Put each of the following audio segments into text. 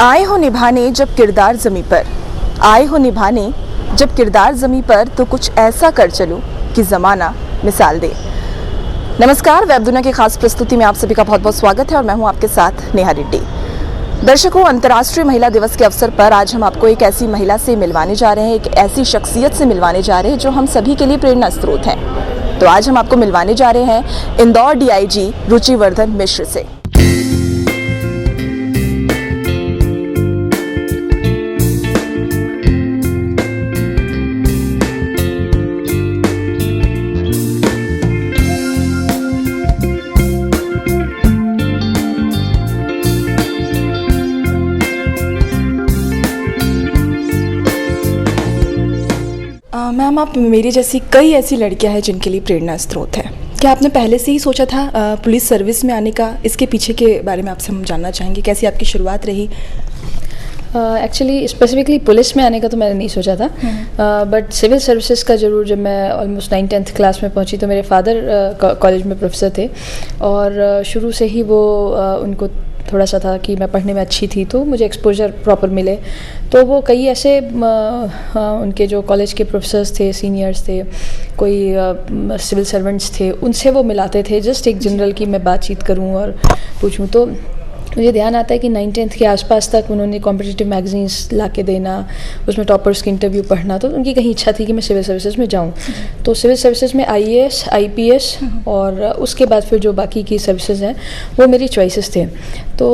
आए हो निभाने जब किरदार ज़मीं पर, आए हो निभाने जब किरदार ज़मीं पर, तो कुछ ऐसा कर चलो कि ज़माना मिसाल दे। नमस्कार, वेब दुनिया की खास प्रस्तुति में आप सभी का बहुत बहुत स्वागत है और मैं हूं आपके साथ नेहा रेड्डी। दर्शकों, अंतर्राष्ट्रीय महिला दिवस के अवसर पर आज हम आपको एक ऐसी महिला से मिलवाने जा रहे हैं, एक ऐसी शख्सियत से मिलवाने जा रहे हैं जो हम सभी के लिए प्रेरणा स्रोत हैं। तो आज हम आपको मिलवाने जा रहे हैं इंदौर डीआईजी रुचिवर्धन मिश्र से। मैम, आप मेरी जैसी कई ऐसी लड़कियां हैं जिनके लिए प्रेरणा स्रोत है। क्या आपने पहले से ही सोचा था पुलिस सर्विस में आने का? इसके पीछे के बारे में आपसे हम जानना चाहेंगे, कैसी आपकी शुरुआत रही? एक्चुअली स्पेसिफिकली पुलिस में आने का तो मैंने नहीं सोचा था, बट सिविल सर्विसेज का ज़रूर। जब मैं ऑलमोस्ट 9th क्लास में पहुंची तो मेरे फादर कॉलेज में प्रोफेसर थे और शुरू से ही वो उनको थोड़ा सा था कि मैं पढ़ने में अच्छी थी तो मुझे एक्सपोजर प्रॉपर मिले। तो वो कई ऐसे उनके जो कॉलेज के प्रोफेसर्स थे, सीनियर्स थे, कोई सिविल सर्वेंट्स थे, उनसे वो मिलाते थे जस्ट एक जनरल की मैं बातचीत करूं और पूछूं। तो मुझे ध्यान आता है कि 9th के आसपास तक उन्होंने कॉम्पिटिटिव मैगजीन्स ला के देना, उसमें टॉपर्स की इंटरव्यू पढ़ना। तो उनकी कहीं इच्छा थी कि मैं सिविल सर्विसेज में जाऊं। तो सिविल सर्विसेज में IAS, IPS और उसके बाद फिर जो बाकी की सर्विसेज हैं वो मेरी चॉइसेस थे। तो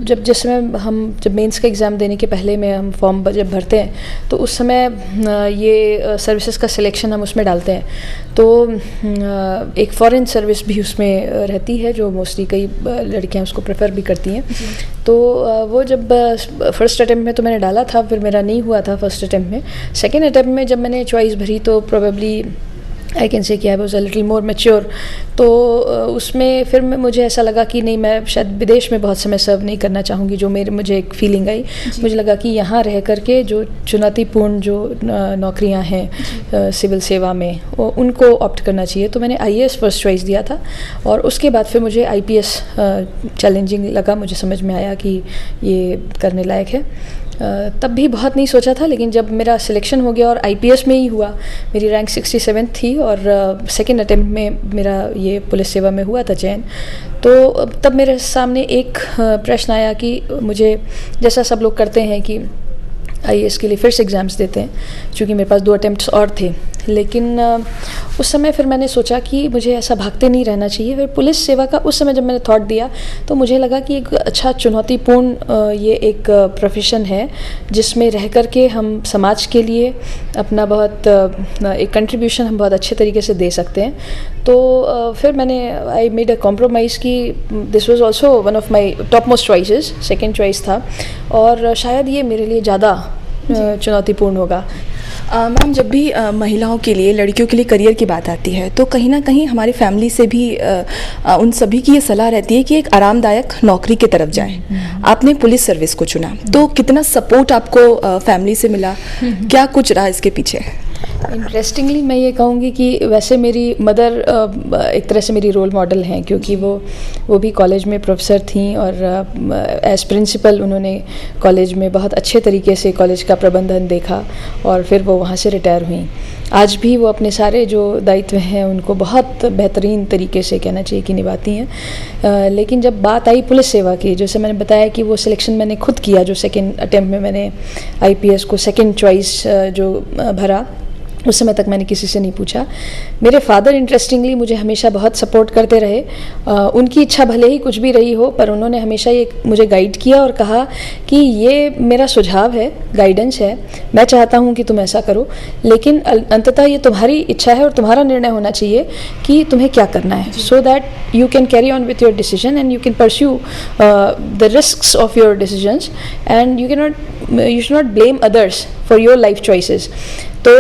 जिस समय जब मेंस का एग्ज़ाम देने के पहले में हम फॉर्म जब भरते हैं तो उस समय ये सर्विसेज का सिलेक्शन हम उसमें डालते हैं। तो एक फॉरेन सर्विस भी उसमें रहती है जो मोस्टली कई लड़कियां उसको प्रेफर भी करती हैं। तो वो जब फर्स्ट अटेम्प्ट में तो मैंने डाला था, फिर मेरा नहीं हुआ था फर्स्ट अटेम्प्ट में। सेकेंड अटेम्प्ट में जब मैंने चॉइस भरी तो प्रोबेबली आई कैन से कि I was a little more mature. तो उसमें फिर मुझे ऐसा लगा कि नहीं, मैं शायद विदेश में बहुत समय सर्व नहीं करना चाहूँगी। जो मुझे एक फीलिंग आई, मुझे लगा कि यहाँ रह करके जो चुनौतीपूर्ण जो नौकरियाँ हैं सिविल सेवा में, उनको ऑप्ट करना चाहिए। तो मैंने IAS फर्स्ट चॉइस दिया था और उसके बाद फिर मुझे IPS चैलेंजिंग लगा। मुझे समझ में आया कि ये करने लायक है। तब भी बहुत नहीं सोचा था, लेकिन जब मेरा सिलेक्शन हो गया और IPS में ही हुआ, मेरी रैंक 67 थी और सेकेंड अटेम्प्ट में मेरा ये पुलिस सेवा में हुआ था चयन। तो तब मेरे सामने एक प्रश्न आया कि मुझे, जैसा सब लोग करते हैं कि IAS के लिए फिर से एग्ज़ाम्स देते हैं, क्योंकि मेरे पास 2 अटेम्प्ट्स और थे। लेकिन उस समय फिर मैंने सोचा कि मुझे ऐसा भागते नहीं रहना चाहिए। फिर पुलिस सेवा का उस समय जब मैंने थॉट दिया तो मुझे लगा कि एक अच्छा चुनौतीपूर्ण ये एक प्रोफेशन है जिसमें रह कर के हम समाज के लिए अपना बहुत एक कंट्रीब्यूशन हम बहुत अच्छे तरीके से दे सकते हैं। तो फिर मैंने आई मेड अ कॉम्प्रोमाइज़ कि this was also one of my top most choices, second choice था और शायद ये मेरे लिए ज़्यादा चुनौतीपूर्ण होगा। मैम, जब भी महिलाओं के लिए, लड़कियों के लिए करियर की बात आती है तो कहीं ना कहीं हमारी फैमिली से भी उन सभी की ये सलाह रहती है कि एक आरामदायक नौकरी की तरफ जाएं। आपने पुलिस सर्विस को चुना, तो कितना सपोर्ट आपको फैमिली से मिला? क्या कुछ रहा इसके पीछे? इंटरेस्टिंगली मैं ये कहूँगी कि वैसे मेरी मदर एक तरह से मेरी रोल मॉडल हैं, क्योंकि वो भी कॉलेज में प्रोफेसर थीं और एज प्रिंसिपल उन्होंने कॉलेज में बहुत अच्छे तरीके से कॉलेज का प्रबंधन देखा और फिर वो वहाँ से रिटायर हुई। आज भी वो अपने सारे जो दायित्व हैं उनको बहुत बेहतरीन तरीके से कहना चाहिए कि निभाती हैं। लेकिन जब बात आई पुलिस सेवा की, जैसे मैंने बताया कि वो सिलेक्शन मैंने खुद किया, जो सेकेंड अटेम्प्ट में मैंने IPS को सेकेंड चॉइस जो भरा, उस समय तक मैंने किसी से नहीं पूछा। मेरे फादर इंटरेस्टिंगली मुझे हमेशा बहुत सपोर्ट करते रहे। उनकी इच्छा भले ही कुछ भी रही हो, पर उन्होंने हमेशा ये मुझे गाइड किया और कहा कि ये मेरा सुझाव है, गाइडेंस है, मैं चाहता हूँ कि तुम ऐसा करो, लेकिन अंततः ये तुम्हारी इच्छा है और तुम्हारा निर्णय होना चाहिए कि तुम्हें क्या करना है, so that you can carry on with your decision and you can pursue the risks of your decisions and you should not blame others for your life choices. तो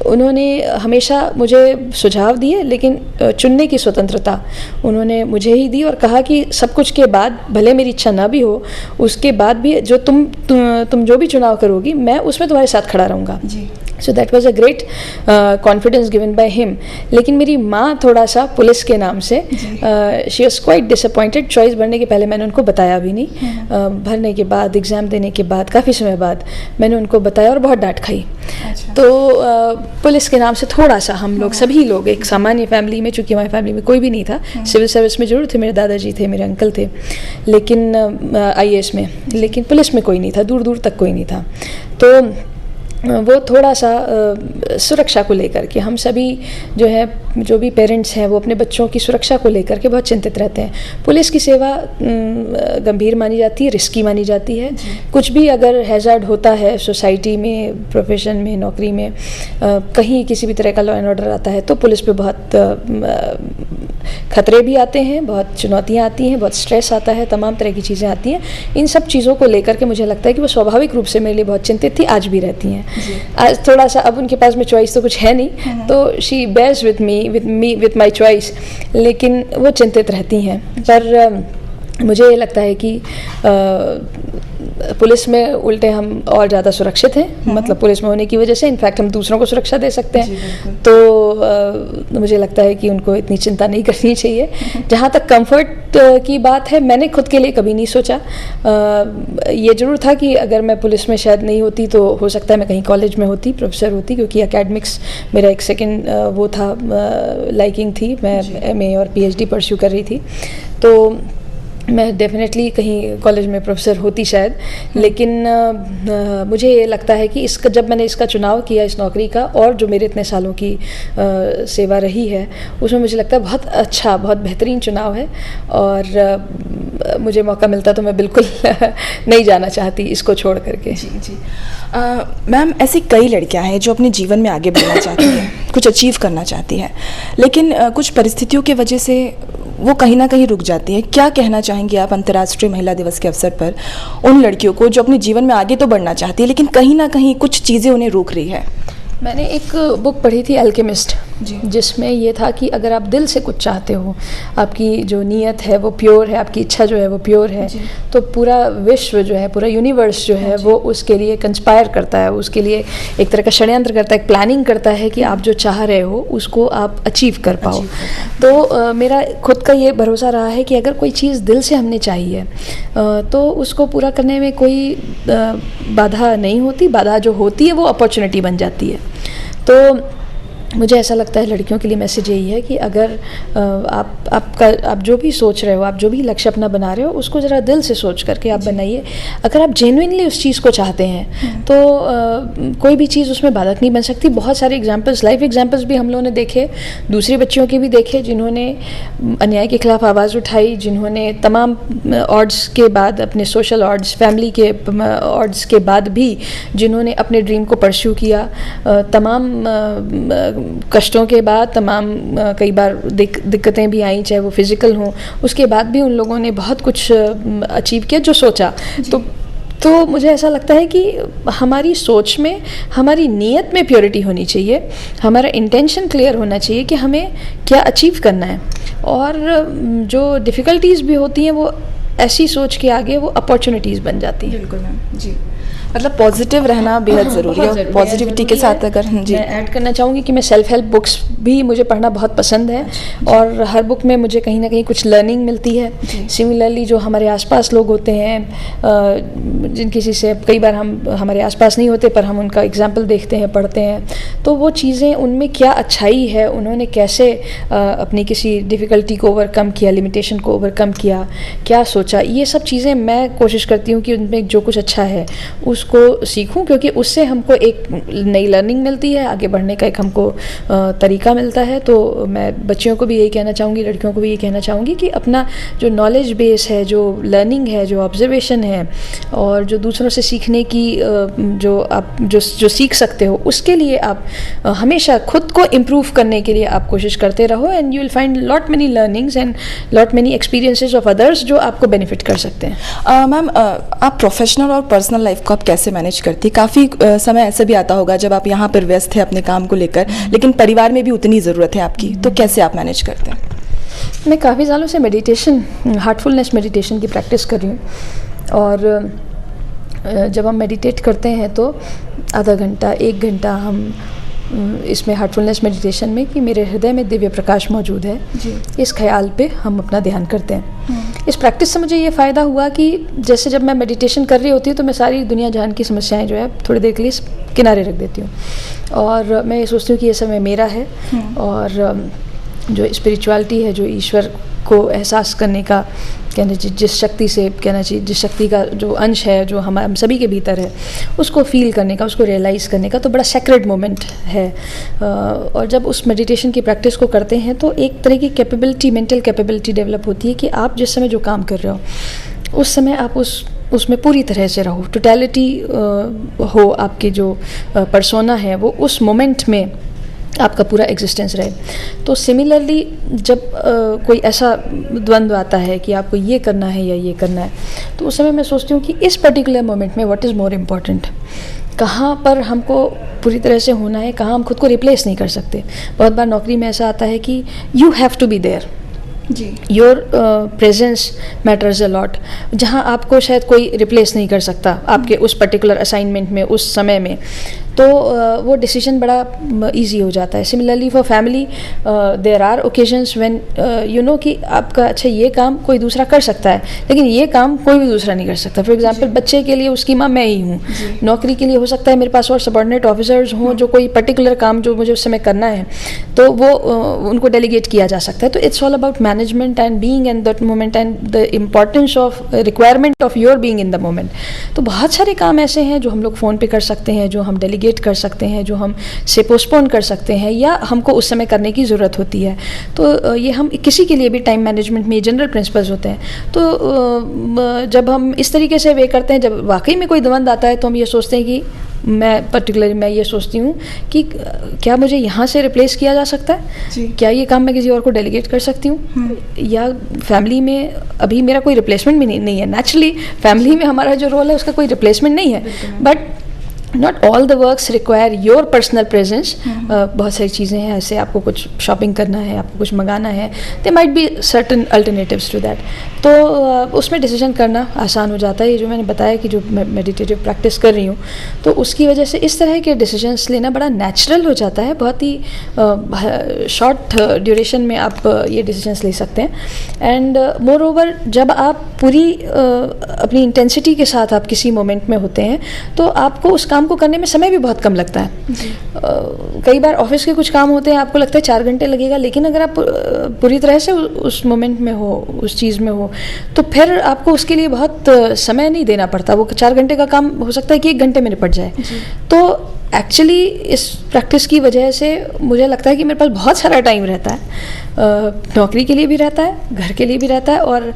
उन्होंने हमेशा मुझे सुझाव दिए, लेकिन चुनने की स्वतंत्रता उन्होंने मुझे ही दी और कहा कि सब कुछ के बाद, भले मेरी इच्छा ना भी हो, उसके बाद भी जो तुम जो भी चुनाव करोगी, मैं उसमें तुम्हारे साथ खड़ा रहूँगा। So that was a great confidence given by him. लेकिन मेरी माँ थोड़ा सा पुलिस के नाम से she was quite disappointed. Choice भरने के पहले मैंने उनको बताया भी नहीं, भरने के बाद, एग्ज़ाम देने के बाद, काफ़ी समय बाद मैंने उनको बताया और बहुत डांट खाई। तो पुलिस के नाम से थोड़ा सा हम लोग, सभी लोग, एक सामान्य फैमिली में, चूँकि हमारी फैमिली में कोई भी नहीं था, सिविल सर्विस में जरूर थे, मेरे दादाजी थे, मेरे अंकल थे, लेकिन IAS में, लेकिन पुलिस में कोई नहीं था, दूर दूर तक कोई नहीं था। तो वो थोड़ा सा सुरक्षा को लेकर के, हम सभी जो है, जो भी पेरेंट्स हैं, वो अपने बच्चों की सुरक्षा को लेकर के बहुत चिंतित रहते हैं। पुलिस की सेवा गंभीर मानी जाती है, रिस्की मानी जाती है। कुछ भी अगर हैज़ार्ड होता है सोसाइटी में, प्रोफेशन में, नौकरी में, कहीं किसी भी तरह का लॉ एंड ऑर्डर आता है, तो पुलिस पे बहुत खतरे भी आते हैं, बहुत चुनौतियाँ आती हैं, बहुत स्ट्रेस आता है, तमाम तरह की चीज़ें आती हैं। इन सब चीज़ों को लेकर के मुझे लगता है कि वो स्वाभाविक रूप से मेरे लिए बहुत चिंतित थी, आज भी रहती हैं। आज थोड़ा सा, अब उनके पास में चॉइस तो कुछ है नहीं, तो she bears with my choice, लेकिन वो चिंतित रहती हैं। पर मुझे ये लगता है कि पुलिस में उल्टे हम और ज़्यादा सुरक्षित हैं, मतलब पुलिस में होने की वजह से इनफैक्ट हम दूसरों को सुरक्षा दे सकते हैं। तो मुझे लगता है कि उनको इतनी चिंता नहीं करनी चाहिए। जहाँ तक कंफर्ट की बात है, मैंने खुद के लिए कभी नहीं सोचा। ये ज़रूर था कि अगर मैं पुलिस में शायद नहीं होती तो हो सकता है मैं कहीं कॉलेज में होती, प्रोफेसर होती, क्योंकि एकेडमिक्स मेरा एक सेकेंड वो था, लाइकिंग थी। मैं MA और PhD परस्यू कर रही थी, तो मैं डेफिनेटली कहीं कॉलेज में प्रोफेसर होती शायद। लेकिन मुझे ये लगता है कि इसका, जब मैंने इसका चुनाव किया, इस नौकरी का, और जो मेरे इतने सालों की सेवा रही है, उसमें मुझे लगता है बहुत अच्छा, बहुत बेहतरीन चुनाव है। और मुझे मौका मिलता तो मैं बिल्कुल नहीं जाना चाहती इसको छोड़ करके। जी। मैम, ऐसी कई लड़कियां हैं जो अपने जीवन में आगे बढ़ना चाहती हैं, कुछ अचीव करना चाहती हैं, लेकिन कुछ परिस्थितियों की वजह से वो कहीं ना कहीं रुक जाती है। क्या कहना चाहेंगे आप अंतर्राष्ट्रीय महिला दिवस के अवसर पर उन लड़कियों को जो अपने जीवन में आगे तो बढ़ना चाहती है, लेकिन कहीं ना कहीं कुछ चीज़ें उन्हें रोक रही है? मैंने एक बुक पढ़ी थी, अल्केमिस्ट, जिसमें ये था कि अगर आप दिल से कुछ चाहते हो, आपकी जो नीयत है वो प्योर है, आपकी इच्छा जो है वो प्योर है, तो पूरा विश्व जो है, पूरा यूनिवर्स जो है, वो उसके लिए कंस्पायर करता है, उसके लिए एक तरह का षड्यंत्र करता है, एक प्लानिंग करता है कि आप जो चाह रहे हो उसको आप अचीव कर पाओ। तो मेरा खुद का ये भरोसा रहा है कि अगर कोई चीज़ दिल से हमने चाहिए तो उसको पूरा करने में कोई बाधा नहीं होती। बाधा जो होती है वो अपॉर्चुनिटी बन जाती है। तो मुझे ऐसा लगता है लड़कियों के लिए मैसेज यही है कि अगर आप जो भी सोच रहे हो, आप जो भी लक्ष्य अपना बना रहे हो, उसको ज़रा दिल से सोच करके आप बनाइए। अगर आप जेन्युइनली उस चीज़ को चाहते हैं तो कोई भी चीज़ उसमें बाधक नहीं बन सकती। बहुत सारे एग्जांपल्स, लाइफ एग्जांपल्स भी हम लोगों ने देखे, दूसरी बच्चियों के भी देखे, जिन्होंने अन्याय के खिलाफ आवाज़ उठाई, जिन्होंने तमाम ऑड्स के बाद, अपने सोशल ऑड्स, फैमिली के ऑड्स के बाद भी जिन्होंने अपने ड्रीम को परस्यू किया, तमाम कष्टों के बाद, तमाम कई बार दिक्कतें भी आई, चाहे वो फिज़िकल हों, उसके बाद भी उन लोगों ने बहुत कुछ अचीव किया जो सोचा। तो मुझे ऐसा लगता है कि हमारी सोच में, हमारी नीयत में प्योरिटी होनी चाहिए, हमारा इंटेंशन क्लियर होना चाहिए कि हमें क्या अचीव करना है। और जो डिफ़िकल्टीज़ भी होती हैं वो ऐसी सोच के आगे वो अपॉर्चुनिटीज़ बन जाती हैं। बिल्कुल मैम, जी। मतलब पॉजिटिव रहना बेहद ज़रूरी है, पॉजिटिविटी के साथ अगर जी मैं ऐड करना चाहूँगी कि मैं सेल्फ हेल्प बुक्स भी मुझे पढ़ना बहुत पसंद है, और हर बुक में मुझे कहीं ना कहीं कुछ लर्निंग मिलती है। सिमिलरली जो हमारे आसपास लोग होते हैं, जिन किसी से कई बार हम हमारे आसपास नहीं होते पर हम उनका एग्जाम्पल देखते हैं, पढ़ते हैं, तो वो चीज़ें, उनमें क्या अच्छाई है, उन्होंने कैसे अपनी किसी डिफ़िकल्टी को ओवरकम किया, लिमिटेशन को ओवरकम किया, क्या सोचा, ये सब चीज़ें मैं कोशिश करती हूँ कि उनमें जो कुछ अच्छा है उसको सीखूं, क्योंकि उससे हमको एक नई लर्निंग मिलती है, आगे बढ़ने का एक हमको तरीका मिलता है। तो मैं बच्चियों को भी यही कहना चाहूँगी, लड़कियों को भी यही कहना चाहूँगी कि अपना जो नॉलेज बेस है, जो लर्निंग है, जो ऑब्जर्वेशन है, और जो दूसरों से सीखने की जो आप जो सीख सकते हो, उसके लिए आप हमेशा खुद को इम्प्रूव करने के लिए आप कोशिश करते रहो, and you will find lot many learnings and lot many experiences of others जो आपको बेनिफिट कर सकते हैं। मैम, आप प्रोफेशनल और पर्सनल लाइफ को आप कैसे मैनेज करती? काफ़ी समय ऐसे भी आता होगा जब आप यहाँ पर व्यस्त हैं अपने काम को लेकर, लेकिन परिवार में भी उतनी ज़रूरत है आपकी, तो कैसे आप मैनेज करते हैं? मैं काफ़ी सालों से मेडिटेशन, हार्टफुलनेस मेडिटेशन की प्रैक्टिस कर रही हूँ, और जब हम मेडिटेट करते हैं तो आधा घंटा 1 घंटा हम इसमें हार्टफुलनेस मेडिटेशन में कि मेरे हृदय में दिव्य प्रकाश मौजूद है जी। इस ख्याल पे हम अपना ध्यान करते हैं। इस प्रैक्टिस से मुझे ये फ़ायदा हुआ कि जैसे जब मैं मेडिटेशन कर रही होती हूँ तो मैं सारी दुनिया जहान की समस्याएं जो है थोड़ी देर के लिए किनारे रख देती हूँ और मैं ये सोचती हूँ कि ये समय मेरा है और जो स्पिरिचुअलिटी है, जो ईश्वर को एहसास करने का कहना चाहिए, जिस शक्ति से कहना चाहिए, जिस शक्ति का जो अंश है जो हम सभी के भीतर है, उसको फील करने का, उसको रियलाइज़ करने का तो बड़ा सेक्रेड मोमेंट है। और जब उस मेडिटेशन की प्रैक्टिस को करते हैं तो एक तरह की कैपेबिलिटी, मेंटल कैपेबिलिटी डेवलप होती है कि आप जिस समय जो काम कर रहे हो उस समय आप उसमें पूरी तरह से रहो, टोटलिटी हो, आपकी जो पर्सोना है वो उस मोमेंट में आपका पूरा एग्जिस्टेंस रहे। तो सिमिलरली जब कोई ऐसा द्वंद्व आता है कि आपको ये करना है या ये करना है, तो उस समय मैं सोचती हूँ कि इस पर्टिकुलर मोमेंट में व्हाट इज़ मोर इम्पॉर्टेंट, कहाँ पर हमको पूरी तरह से होना है, कहाँ हम खुद को रिप्लेस नहीं कर सकते। बहुत बार नौकरी में ऐसा आता है कि you have to be there, जी, your presence matters a lot, जहाँ आपको शायद कोई रिप्लेस नहीं कर सकता आपके उस पर्टिकुलर असाइनमेंट में, उस समय में, तो वो डिसीजन बड़ा इजी हो जाता है। Similarly for family there are occasions when you know कि आपका अच्छा ये काम कोई दूसरा कर सकता है लेकिन ये काम कोई भी दूसरा नहीं कर सकता। फॉर एग्जांपल बच्चे के लिए उसकी माँ मैं ही हूँ, नौकरी के लिए हो सकता है मेरे पास और सबऑर्डिनेट ऑफिसर्स हों जो कोई पर्टिकुलर काम जो मुझे उस समय करना है तो वो उनको डेलीगेट किया जा सकता है। तो it's all about management and being in that moment and the importance of requirement of your being in the moment. तो बहुत सारे काम ऐसे हैं जो हम लोग फ़ोन पे कर सकते हैं, जो हम डेलीगेट कर सकते हैं, जो हम से पोस्टपोन कर सकते हैं या हमको उस समय करने की ज़रूरत होती है। तो ये हम किसी के लिए भी टाइम मैनेजमेंट में जनरल प्रिंसिपल्स होते हैं। तो जब हम इस तरीके से वे करते हैं, जब वाकई में कोई द्वंद्व आता है तो हम ये सोचते हैं कि मैं ये सोचती हूँ कि क्या मुझे यहाँ से रिप्लेस किया जा सकता है, क्या ये काम मैं किसी और को डेलीगेट कर सकती हूँ, या फैमिली में अभी मेरा कोई रिप्लेसमेंट भी नहीं है। नेचुरली फैमिली में हमारा जो रोल है उसका कोई रिप्लेसमेंट नहीं है, but not all the works require your personal presence. बहुत सारी चीज़ें हैं, ऐसे आपको कुछ शॉपिंग करना है, आपको कुछ मंगाना है, they might be certain alternatives to that. तो उसमें डिसीजन करना आसान हो जाता है। ये जो मैंने बताया कि जो मैं मेडिटेटिव प्रैक्टिस कर रही हूँ तो उसकी वजह से इस तरह के डिसीजंस लेना बड़ा नेचुरल हो जाता है। बहुत ही शॉर्ट ड्यूरेशन में आप ये डिसीजंस ले सकते हैं। एंड मोर ओवर जब आप पूरी अपनी इंटेंसिटी के साथ आप किसी मोमेंट में होते हैं तो आपको उस काम को करने में समय भी बहुत कम लगता है। कई बार ऑफिस के कुछ काम होते हैं, आपको लगता है 4 घंटे लगेगा, लेकिन अगर आप पूरी तरह से उस मोमेंट में हो, उस चीज़ में हो, तो फिर आपको उसके लिए बहुत समय नहीं देना पड़ता। वो 4 घंटे का काम हो सकता है कि 1 घंटे में निपट जाए। तो एक्चुअली इस प्रैक्टिस की वजह से मुझे लगता है कि मेरे पास बहुत सारा टाइम रहता है, नौकरी के लिए भी रहता है, घर के लिए भी रहता है, और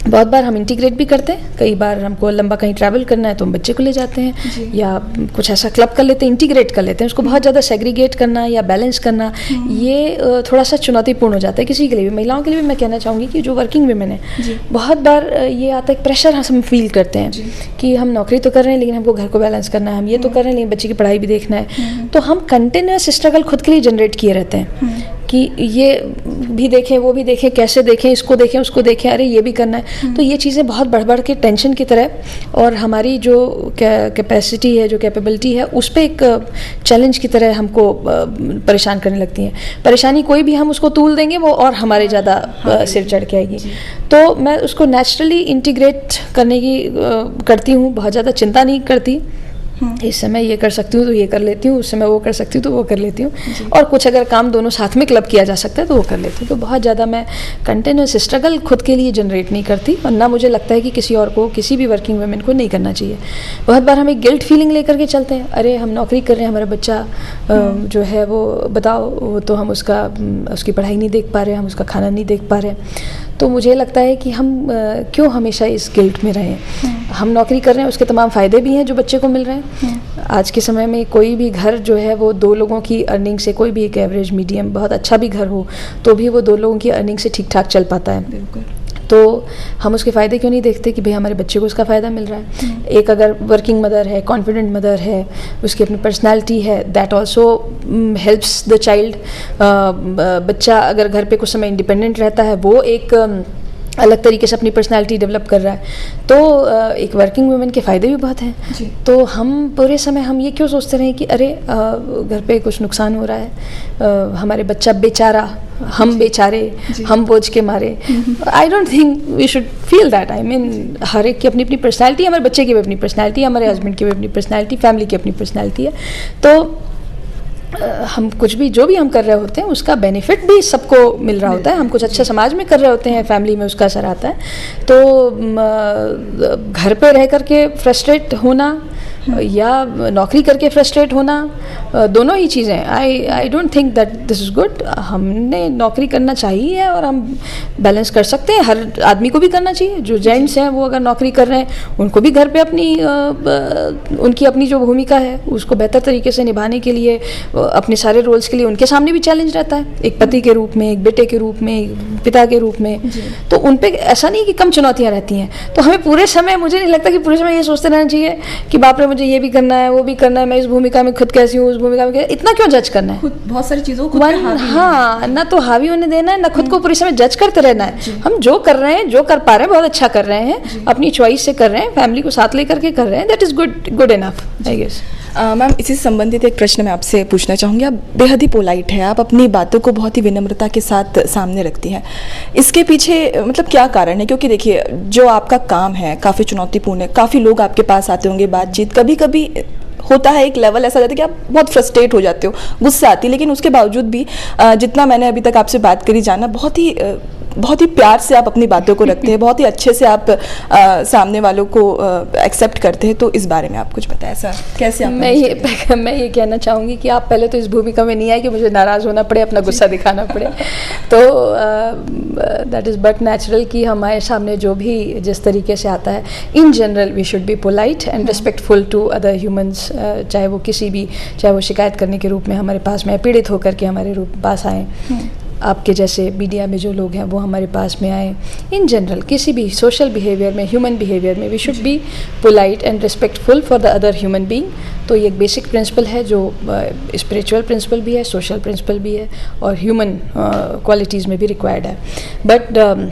बहुत बार हम इंटीग्रेट भी करते हैं। कई बार हमको लंबा कहीं ट्रैवल करना है तो हम बच्चे को ले जाते हैं या कुछ ऐसा क्लब कर लेते हैं, इंटीग्रेट कर लेते हैं। उसको बहुत ज़्यादा सेग्रीगेट करना या बैलेंस करना ये थोड़ा सा चुनौतीपूर्ण हो जाता है किसी के लिए भी। महिलाओं के लिए भी मैं कहना चाहूँगी कि जो वर्किंग वुमेन है, बहुत बार ये आता है प्रेशर हम फील करते हैं कि हम नौकरी तो कर रहे हैं लेकिन हमको घर को बैलेंस करना है, हम ये तो कर रहे हैं लेकिन बच्चे की पढ़ाई भी देखना है। तो हम कंटिन्यूस स्ट्रगल खुद के लिए जनरेट किए रहते हैं कि ये भी देखें, वो भी देखें, कैसे देखें, इसको देखें, उसको देखें, अरे ये भी करना है। तो ये चीज़ें बहुत बढ़ बढ़ के टेंशन की तरह, और हमारी जो कैपेसिटी है, जो कैपेबिलिटी है, उस पर एक चैलेंज की तरह हमको परेशान करने लगती हैं। परेशानी कोई भी हम उसको तूल देंगे वो और हमारे ज़्यादा सिर चढ़ के आएगी। तो मैं उसको नेचुरली इंटीग्रेट करने की करती हूँ, बहुत ज़्यादा चिंता नहीं करती। इस समय ये कर सकती हूँ तो ये कर लेती हूँ, उस समय वो कर सकती हूँ तो वो कर लेती हूँ, और कुछ अगर काम दोनों साथ में क्लब किया जा सकता है तो वो कर लेती हूँ। तो बहुत ज़्यादा मैं कंटिन्यूस स्ट्रगल खुद के लिए जनरेट नहीं करती, और ना मुझे लगता है कि किसी और को, किसी भी वर्किंग वुमेन को नहीं करना चाहिए। बहुत बार हम एक गिल्ट फीलिंग लेकर के चलते हैं, अरे हम नौकरी कर रहे हैं, हमारा बच्चा जो है वो बताओ, वो तो हम उसकी पढ़ाई नहीं देख पा रहे, हम उसका खाना नहीं देख पा रहे। तो मुझे लगता है कि हम क्यों हमेशा इस गिल्ट में रहें। हम नौकरी कर रहे हैं, उसके तमाम फ़ायदे भी हैं जो बच्चे को मिल रहे हैं। आज के समय में कोई भी घर जो है वो 2 लोगों की अर्निंग से, कोई भी एक एवरेज मीडियम बहुत अच्छा भी घर हो तो भी वो 2 लोगों की अर्निंग से ठीक ठाक चल पाता है। बिल्कुल। तो हम उसके फ़ायदे क्यों नहीं देखते कि भाई हमारे बच्चे को उसका फ़ायदा मिल रहा है। एक अगर वर्किंग मदर है, कॉन्फिडेंट मदर है, उसकी अपनी पर्सनालिटी है, that also helps the child. बच्चा अगर घर पे कुछ समय इंडिपेंडेंट रहता है, वो एक अलग तरीके से अपनी पर्सनालिटी डेवलप कर रहा है। तो एक वर्किंग वुमेन के फ़ायदे भी बहुत हैं। तो हम पूरे समय हम ये क्यों सोचते रहें कि अरे घर पे कुछ नुकसान हो रहा है, हमारे बच्चा बेचारा, हम बेचारे, हम बोझ के मारे। I don't think we should feel that. I mean हर एक की अपनी अपनी पर्सनैलिटी है, हमारे बच्चे की भी अपनी पर्सनैलिटी है, हमारे हस्बैंड की भी अपनी पर्सनैलिटी, फैमिली की अपनी पर्सनैलिटी है। तो हम कुछ भी जो भी हम कर रहे होते हैं उसका बेनिफिट भी सबको मिल रहा होता है। हम कुछ अच्छा समाज में कर रहे होते हैं, फैमिली में उसका असर आता है। तो घर पे रह करके फ्रस्ट्रेट होना या नौकरी करके फ्रस्ट्रेट होना, दोनों ही चीज़ें आई don't think that this is good. हमने नौकरी करना चाहिए और हम बैलेंस कर सकते हैं, हर आदमी को भी करना चाहिए। जो जेंट्स हैं वो अगर नौकरी कर रहे हैं उनको भी घर पे उनकी अपनी जो भूमिका है उसको बेहतर तरीके से निभाने के लिए, अपने सारे रोल्स के लिए उनके सामने भी चैलेंज रहता है, एक पति के रूप में, एक बेटे के रूप में, एक पिता के रूप में। तो उन पे ऐसा नहीं कि कम चुनौतियाँ रहती हैं। तो हमें पूरे समय, मुझे नहीं लगता कि पूरे समय ये सोचते रहना चाहिए कि बाप रे मुझे ये भी करना है, वो भी करना है, मैं इस भूमिका में खुद कैसी हूँ, उस भूमिका में इतना क्यों जज करना है। बहुत सारी चीज़ों को हाँ, ना तो हावी होने देना है, ना खुद को पूरे समय जज करते रहना है। हम जो कर रहे हैं, जो कर पा रहे हैं, बहुत अच्छा कर रहे हैं, अपनी चॉइस से कर रहे हैं, फैमिली को साथ लेकर के कर रहे हैं, that is good enough I guess. Ma'am, इसी से संबंधित एक प्रश्न मैं आपसे पूछना चाहूँगी। आप बेहद ही पोलाइट है, आप अपनी बातों को बहुत ही विनम्रता के साथ सामने रखती हैं। इसके पीछे मतलब क्या कारण है? क्योंकि देखिए जो आपका काम है काफ़ी चुनौतीपूर्ण है, काफ़ी लोग आपके पास आते होंगे, बातचीत कभी कभी होता है, एक लेवल ऐसा जाता है कि आप बहुत फ्रस्ट्रेट हो जाते हो, गुस्सा आती है, लेकिन उसके बावजूद भी जितना मैंने अभी तक आपसे बात करी जाना, बहुत ही प्यार से आप अपनी बातों को रखते हैं, बहुत ही अच्छे से आप सामने वालों को एक्सेप्ट करते हैं। तो इस बारे में आप कुछ बताएं सर, कैसे आप? मैं ये कहना चाहूँगी कि आप पहले तो इस भूमिका में नहीं आए कि मुझे नाराज़ होना पड़े, अपना गुस्सा दिखाना पड़े। तो दैट इज़ बट नेचुरल कि हमारे सामने जो भी जिस तरीके से आता है, in general we should be polite and respectful to other humans, चाहे वो शिकायत करने के रूप में हमारे पास में, पीड़ित होकर के हमारे पास आएँ, आपके जैसे मीडिया में जो लोग हैं वो हमारे पास में आए। इन जनरल किसी भी सोशल बिहेवियर में, ह्यूमन बिहेवियर में we should be polite and respectful for the other human being. तो ये एक बेसिक प्रिंसिपल है जो स्पिरिचुअल प्रिंसिपल भी है, सोशल प्रिंसिपल भी है और ह्यूमन क्वालिटीज़ में भी रिक्वायर्ड है। बट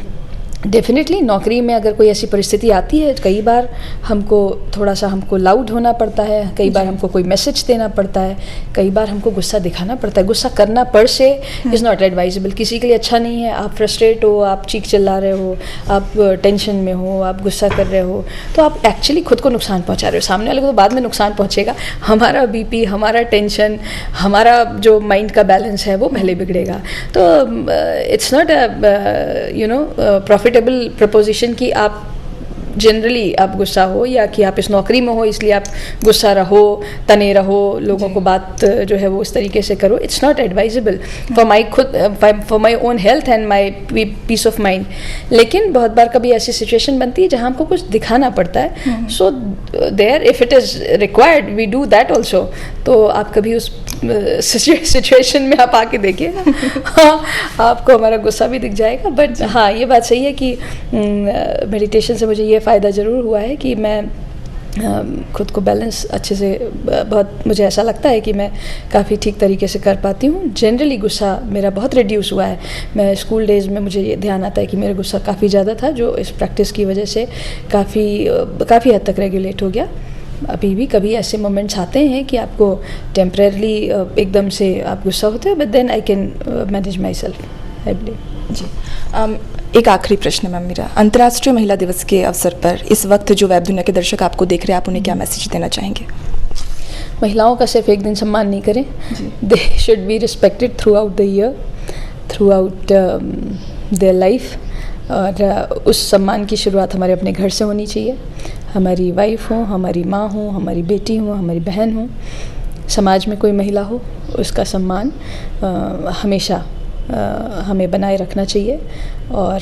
डेफिनेटली नौकरी में अगर कोई ऐसी परिस्थिति आती है, कई बार हमको लाउड होना पड़ता है, कई बार हमको कोई मैसेज देना पड़ता है, कई बार हमको गुस्सा दिखाना पड़ता है। गुस्सा करना पर से इज़ नॉट एडवाइजेबल, किसी के लिए अच्छा नहीं है। आप फ्रस्ट्रेट हो, आप चीख चिल्ला रहे हो, आप टेंशन में हो, आप गुस्सा कर रहे हो, तो आप एक्चुअली खुद को नुकसान पहुंचा रहे हो। सामने वाले को तो बाद में नुकसान पहुंचेगा, हमारा बीपी, हमारा टेंशन, हमारा जो माइंड का बैलेंस है वो पहले बिगड़ेगा। तो इट्स नॉट प्रॉफिटेबल प्रपोजिशन कि आप जनरली आप गुस्सा हो या कि आप इस नौकरी में हो इसलिए आप गुस्सा रहो, तने रहो, लोगों को बात जो है वो उस तरीके से करो। It's not advisable for my own health and my peace of mind. लेकिन बहुत बार कभी ऐसी सिचुएशन बनती है जहाँ हमको कुछ दिखाना पड़ता है, so there if it is required we do that also. तो आप कभी उस सिचुएशन में आप आके देखिए, हाँ, आपको हमारा गुस्सा भी दिख जाएगा। बट हाँ, ये बात सही है कि मेडिटेशन से मुझे ये फ़ायदा ज़रूर हुआ है कि मैं खुद को बैलेंस अच्छे से, बहुत मुझे ऐसा लगता है कि मैं काफ़ी ठीक तरीके से कर पाती हूँ। जनरली गुस्सा मेरा बहुत रिड्यूस हुआ है। मैं स्कूल डेज़ में मुझे ये ध्यान आता है कि मेरा गुस्सा काफ़ी ज़्यादा था, जो इस प्रैक्टिस की वजह से काफ़ी हद तक रेगुलेट हो गया। अभी भी कभी ऐसे मोमेंट्स आते हैं कि आपको टेम्परेरली एकदम से आप गुस्सा होते हो, but then I can manage myself, I believe. जी, एक आखिरी प्रश्न मैम मेरा, अंतर्राष्ट्रीय महिला दिवस के अवसर पर इस वक्त जो वेब दुनिया के दर्शक आपको देख रहे हैं, आप उन्हें क्या मैसेज देना चाहेंगे? महिलाओं का सिर्फ एक दिन सम्मान नहीं करें, they should be respected through out the year, through out their life. और उस सम्मान की शुरुआत हमारे अपने घर से होनी चाहिए। हमारी वाइफ हो, हमारी माँ हो, हमारी बेटी हो, हमारी बहन हो, समाज में कोई महिला हो, उसका सम्मान हमेशा हमें बनाए रखना चाहिए। और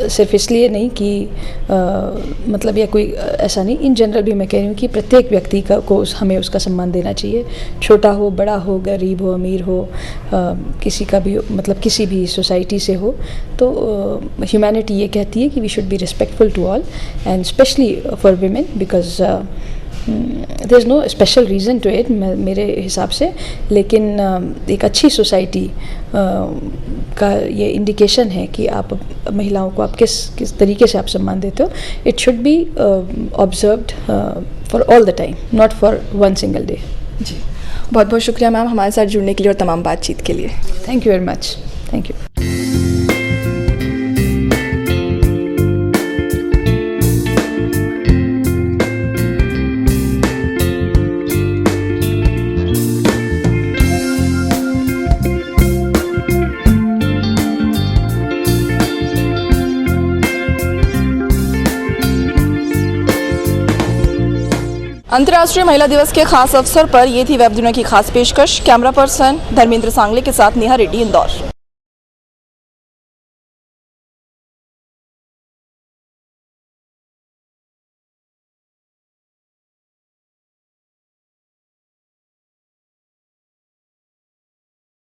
सिर्फ इसलिए नहीं कि मतलब या कोई ऐसा नहीं, इन जनरल भी मैं कह रही हूँ कि प्रत्येक व्यक्ति को हमें उसका सम्मान देना चाहिए, छोटा हो, बड़ा हो, गरीब हो, अमीर हो, किसी का भी, मतलब किसी भी सोसाइटी से हो। तो ह्यूमैनिटी ये कहती है कि we should be respectful to all and specially for women, because there is no special reason to it मेरे हिसाब से, लेकिन एक अच्छी सोसाइटी का ये इंडिकेशन है कि आप महिलाओं को आप किस तरीके से आप सम्मान देते हो. It should be observed for all the time, not for one single day. जी, बहुत बहुत शुक्रिया मैम हमारे साथ जुड़ने के लिए और तमाम बातचीत के लिए. Thank you very much. Thank you. अंतर्राष्ट्रीय महिला दिवस के खास अवसर पर ये थी वेब दुनिया की खास पेशकश. कैमरा पर्सन धर्मेंद्र सांगले के साथ नेहा रेड्डी, इंदौर.